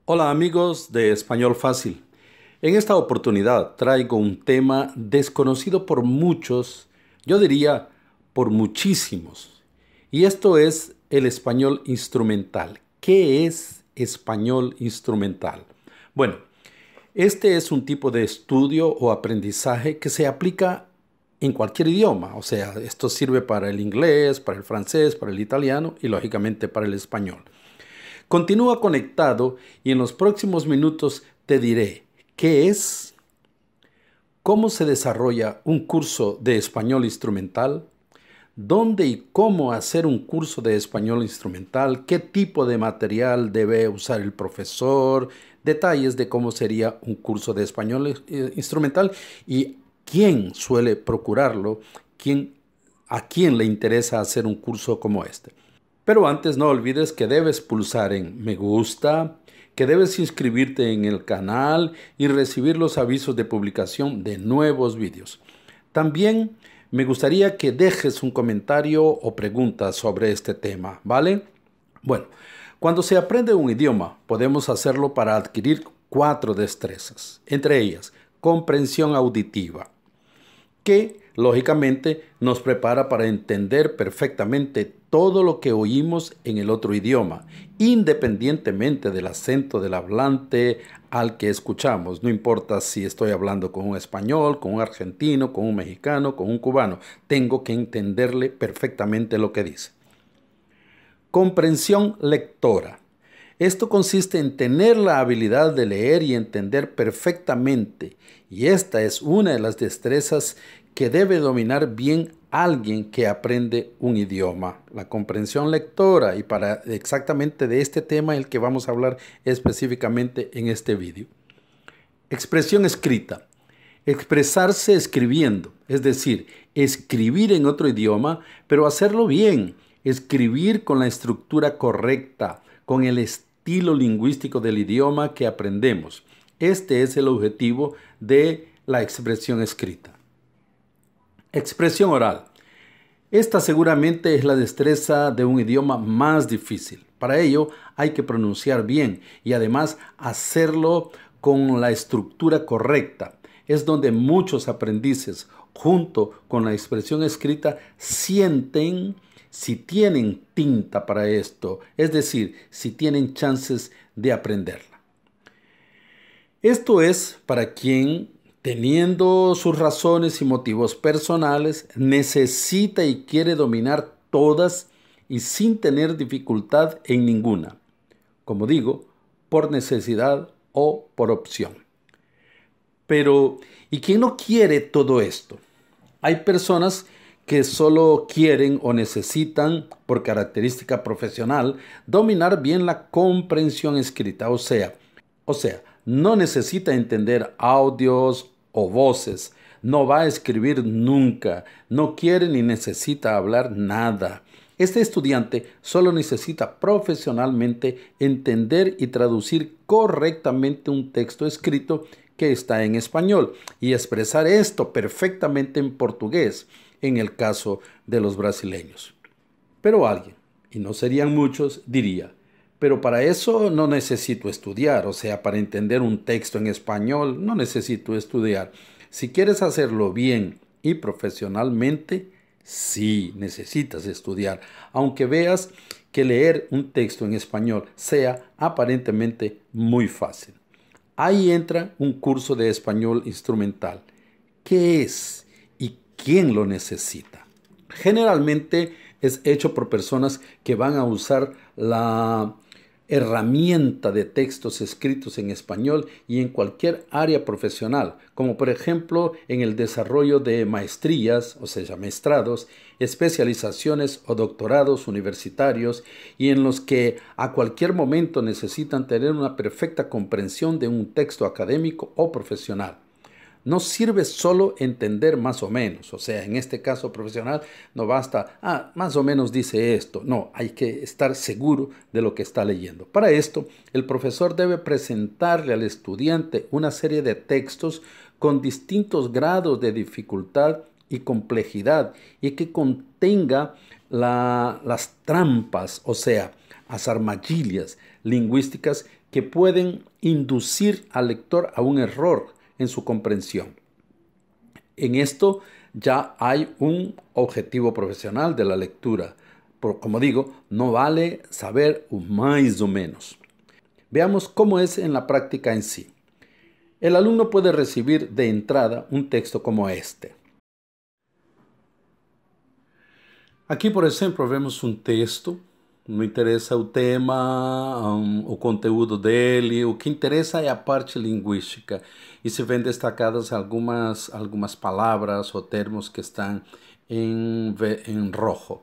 Hola amigos de Español Fácil. En esta oportunidad traigo un tema desconocido por muchos, yo diría por muchísimos. Y esto es el español instrumental. ¿Qué es español instrumental? Bueno, este es un tipo de estudio o aprendizaje que se aplica en cualquier idioma. O sea, esto sirve para el inglés, para el francés, para el italiano y lógicamente para el español. Continúa conectado y en los próximos minutos te diré qué es, cómo se desarrolla un curso de español instrumental, dónde y cómo hacer un curso de español instrumental, qué tipo de material debe usar el profesor, detalles de cómo sería un curso de español instrumental y quién suele procurarlo, a quién le interesa hacer un curso como este. Pero antes no olvides que debes pulsar en me gusta, que debes inscribirte en el canal y recibir los avisos de publicación de nuevos vídeos. También me gustaría que dejes un comentario o pregunta sobre este tema, ¿vale? Bueno, cuando se aprende un idioma, podemos hacerlo para adquirir 4 destrezas, entre ellas comprensión auditiva, que lógicamente nos prepara para entender perfectamente todo lo que oímos en el otro idioma, independientemente del acento del hablante al que escuchamos. No importa si estoy hablando con un español, con un argentino, con un mexicano, con un cubano, tengo que entenderle perfectamente lo que dice. Comprensión lectora. Esto consiste en tener la habilidad de leer y entender perfectamente, y esta es una de las destrezas que debe dominar bien alguien que aprende un idioma, la comprensión lectora, y para exactamente de este tema el que vamos a hablar específicamente en este vídeo. Expresión escrita. Expresarse escribiendo, es decir, escribir en otro idioma, pero hacerlo bien, escribir con la estructura correcta, con el estilo lingüístico del idioma que aprendemos. Este es el objetivo de la expresión escrita. Expresión oral. Esta seguramente es la destreza de un idioma más difícil. Para ello hay que pronunciar bien y además hacerlo con la estructura correcta. Es donde muchos aprendices, junto con la expresión escrita, sienten si tienen tinta para esto, es decir, si tienen chances de aprenderla. Esto es para quien, teniendo sus razones y motivos personales, necesita y quiere dominar todas y sin tener dificultad en ninguna. Como digo, por necesidad o por opción. Pero, ¿y quién no quiere todo esto? Hay personas que solo quieren o necesitan, por característica profesional, dominar bien la comprensión escrita, o sea, no necesita entender audios o voces, no va a escribir nunca, no quiere ni necesita hablar nada. Este estudiante solo necesita profesionalmente entender y traducir correctamente un texto escrito que está en español y expresar esto perfectamente en portugués, en el caso de los brasileños. Pero alguien, y no serían muchos, diría, pero para eso no necesito estudiar, o sea, para entender un texto en español no necesito estudiar. Si quieres hacerlo bien y profesionalmente, sí necesitas estudiar, aunque veas que leer un texto en español sea aparentemente muy fácil. Ahí entra un curso de español instrumental. ¿Qué es y quién lo necesita? Generalmente es hecho por personas que van a usar la herramienta de textos escritos en español y en cualquier área profesional, como por ejemplo en el desarrollo de maestrías, o sea, maestrados, especializaciones o doctorados universitarios, y en los que a cualquier momento necesitan tener una perfecta comprensión de un texto académico o profesional. No sirve solo entender más o menos, o sea, en este caso profesional no basta, más o menos dice esto, no, hay que estar seguro de lo que está leyendo. Para esto, el profesor debe presentarle al estudiante una serie de textos con distintos grados de dificultad y complejidad y que contenga las trampas, o sea, las armadillas lingüísticas que pueden inducir al lector a un error en su comprensión. En esto ya hay un objetivo profesional de la lectura. Como digo, no vale saber más o menos. Veamos cómo es en la práctica en sí. El alumno puede recibir de entrada un texto como este. Aqui, por exemplo, vemos um texto, não interessa o tema, o conteúdo dele, o que interessa é a parte linguística. E se vêem destacadas algumas palavras ou termos que estão em rojo,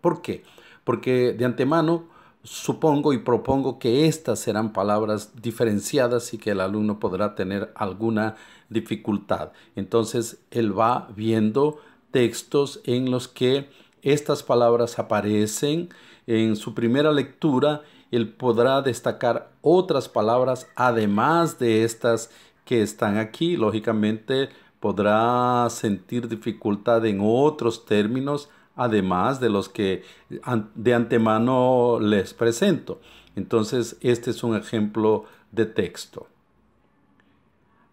¿Por quê? Porque de antemano supongo y propongo que estas serán palabras diferenciadas y que el alumno podrá tener alguna dificultad. Entonces, él va viendo textos en los que estas palabras aparecen. En su primera lectura, él podrá destacar otras palabras además de estas que están aquí. Lógicamente, podrá sentir dificultad en otros términos, además de los que de antemano les presento. Entonces, este es un ejemplo de texto.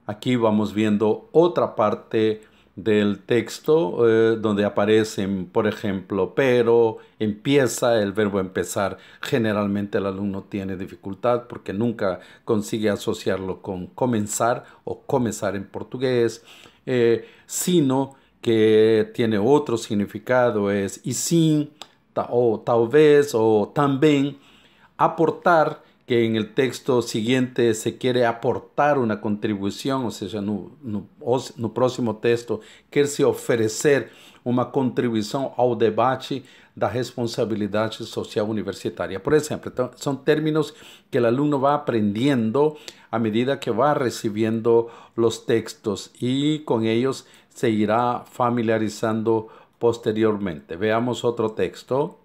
Aquí vamos viendo otra parte del texto donde aparecen, por ejemplo, pero, empieza, el verbo empezar. Generalmente el alumno tiene dificultad porque nunca consigue asociarlo con comenzar o comenzar en portugués, sino que tiene otro significado, es y sin, o tal vez, o también. Aportar, que en el texto siguiente se quiere aportar una contribuição, ou seja, no próximo texto quer-se oferecer uma contribuição ao debate da responsabilidade social universitária. Por exemplo, então, são términos que o aluno vai aprendendo à medida que vai recebendo os textos e com eles se irá familiarizando posteriormente. Veamos outro texto.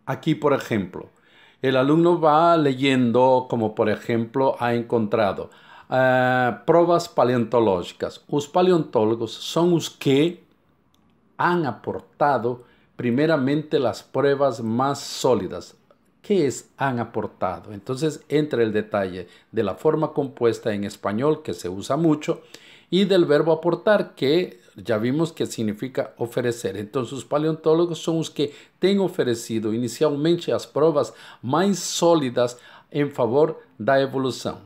Aquí, por ejemplo, el alumno va leyendo, como por ejemplo ha encontrado pruebas paleontológicas. Os paleontólogos son los que han aportado primeramente las pruebas más sólidas. ¿Qué es han aportado? Entonces entra el detalle de la forma compuesta en español, que se usa mucho, y del verbo aportar, que ya vimos que significa oferecer. Entonces, os paleontólogos são os que têm oferecido inicialmente as provas mais sólidas em favor da evolução,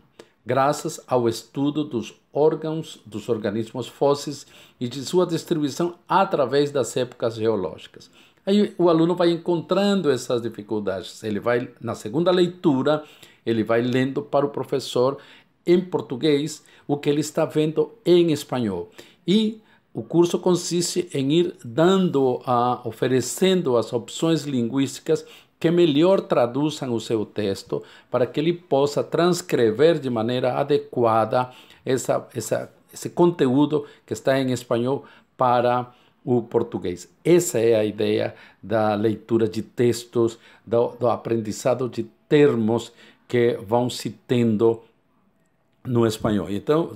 graças ao estudo dos órgãos, dos organismos fósseis e de sua distribuição através das épocas geológicas. Aí o aluno vai encontrando essas dificuldades. Ele vai, na segunda leitura, ele vai lendo para o professor em português o que ele está vendo em espanhol. E o curso consiste em ir oferecendo as opções linguísticas que melhor traduzam o seu texto para que ele possa transcrever de maneira adequada esse conteúdo que está em espanhol para o português. Essa é a ideia da leitura de textos, do aprendizado de termos que vão se tendo no espanhol. Então,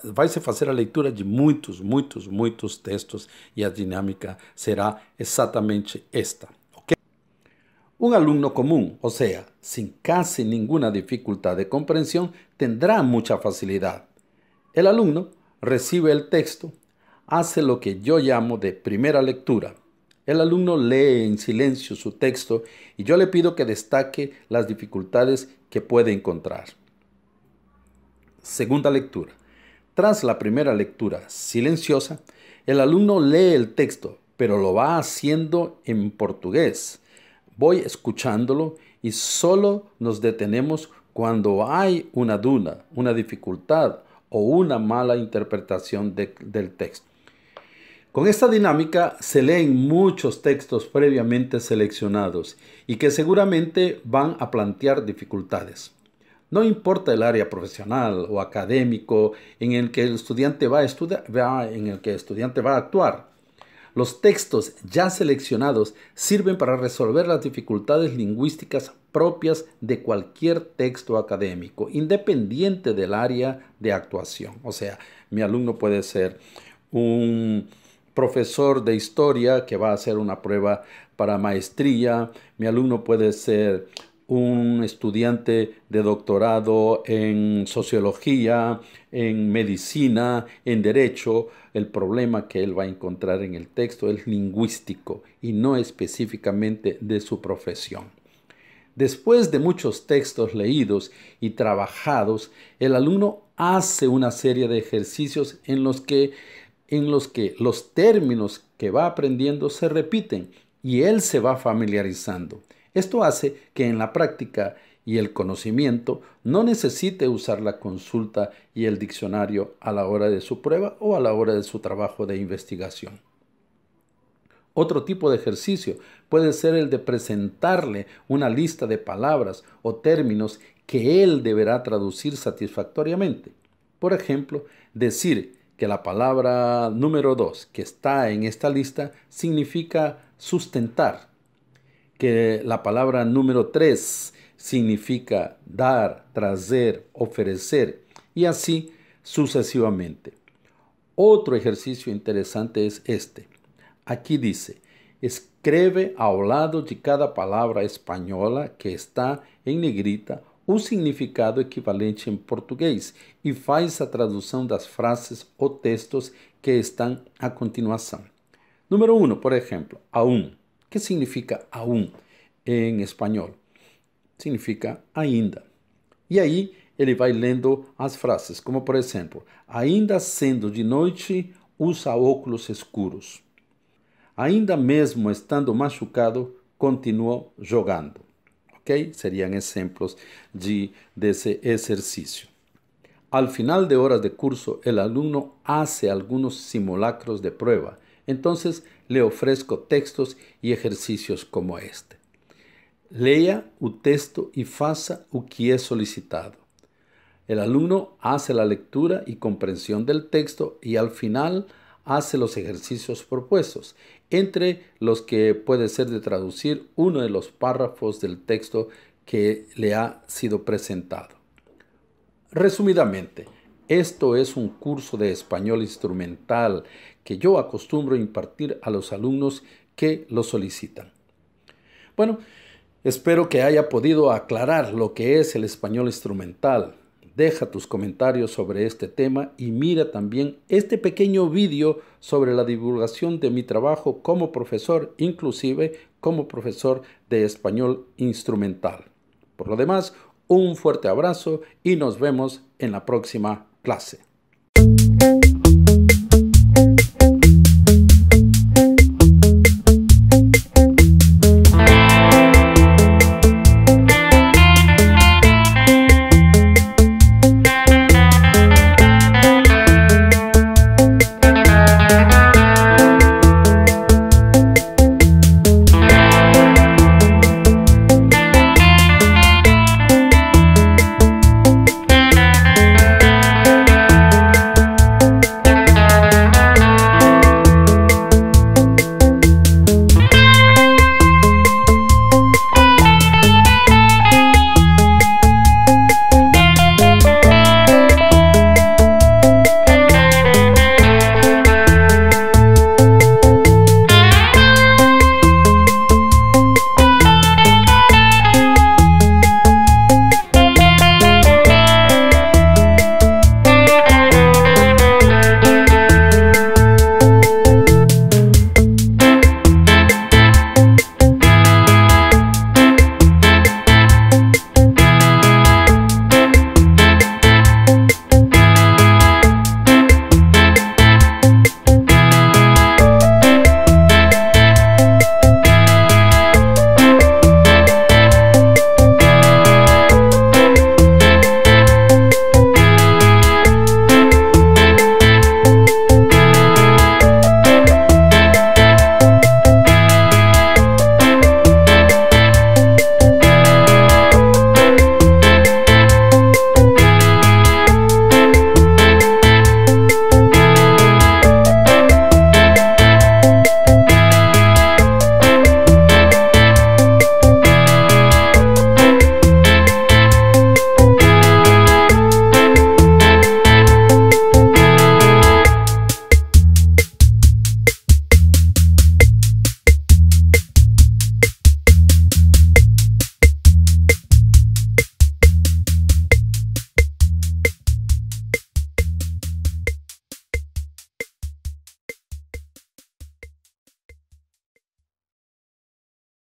vai-se fazer a leitura de muitos textos e a dinâmica será exatamente esta. ¿Okay? Un alumno común, o sea, sin casi ninguna dificultad de comprensión, tendrá mucha facilidad. El alumno recibe el texto, hace lo que yo llamo de primera lectura. El alumno lee en silencio su texto y yo le pido que destaque las dificultades que puede encontrar. Segunda lectura. Tras la primera lectura silenciosa, el alumno lee el texto, pero lo va haciendo en portugués. Voy escuchándolo y solo nos detenemos cuando hay una duda, una dificultad o una mala interpretación del texto. Con esta dinámica se leen muchos textos previamente seleccionados y que seguramente van a plantear dificultades. No importa el área profesional o académico en el que el estudiante va a actuar. Los textos ya seleccionados sirven para resolver las dificultades lingüísticas propias de cualquier texto académico, independiente del área de actuación. O sea, mi alumno puede ser un profesor de historia que va a hacer una prueba para maestría, mi alumno puede ser un estudiante de doctorado en sociología, en medicina, en derecho. El problema que él va a encontrar en el texto es lingüístico y no específicamente de su profesión. Después de muchos textos leídos y trabajados, el alumno hace una serie de ejercicios en los que los términos que va aprendiendo se repiten y él se va familiarizando. Esto hace que en la práctica y el conocimiento no necesite usar la consulta y el diccionario a la hora de su prueba o a la hora de su trabajo de investigación. Otro tipo de ejercicio puede ser el de presentarle una lista de palabras o términos que él deberá traducir satisfactoriamente. Por ejemplo, decir que la palabra número 2 que está en esta lista significa sustentar, que la palabra número 3 significa dar, traer, ofrecer y así sucesivamente. Otro ejercicio interesante es este. Aquí dice, escreve ao lado de cada palavra espanhola que está em negrita o significado equivalente em português e faz a tradução das frases ou textos que estão a continuação. Número 1, por exemplo, aún. ¿Qué significa aún en español? Significa ainda. E aí ele vai lendo as frases, como por exemplo, ainda sendo de noite, usa óculos escuros. Ainda mesmo estando machucado, continuou jogando. ¿Ok? Serían exemplos desse exercício. Al final de horas de curso, el alumno hace algunos simulacros de prueba. Entonces, le ofrezco textos y ejercicios como este. Leia o texto y faça o que es solicitado. El alumno hace la lectura y comprensión del texto y al final hace los ejercicios propuestos, entre los que puede ser de traducir uno de los párrafos del texto que le ha sido presentado. Resumidamente, esto es un curso de español instrumental que yo acostumbro impartir a los alumnos que lo solicitan. Bueno, espero que haya podido aclarar lo que es el español instrumental. Deja tus comentarios sobre este tema y mira también este pequeño vídeo sobre la divulgación de mi trabajo como profesor, inclusive como profesor de español instrumental. Por lo demás, un fuerte abrazo y nos vemos en la próxima clase.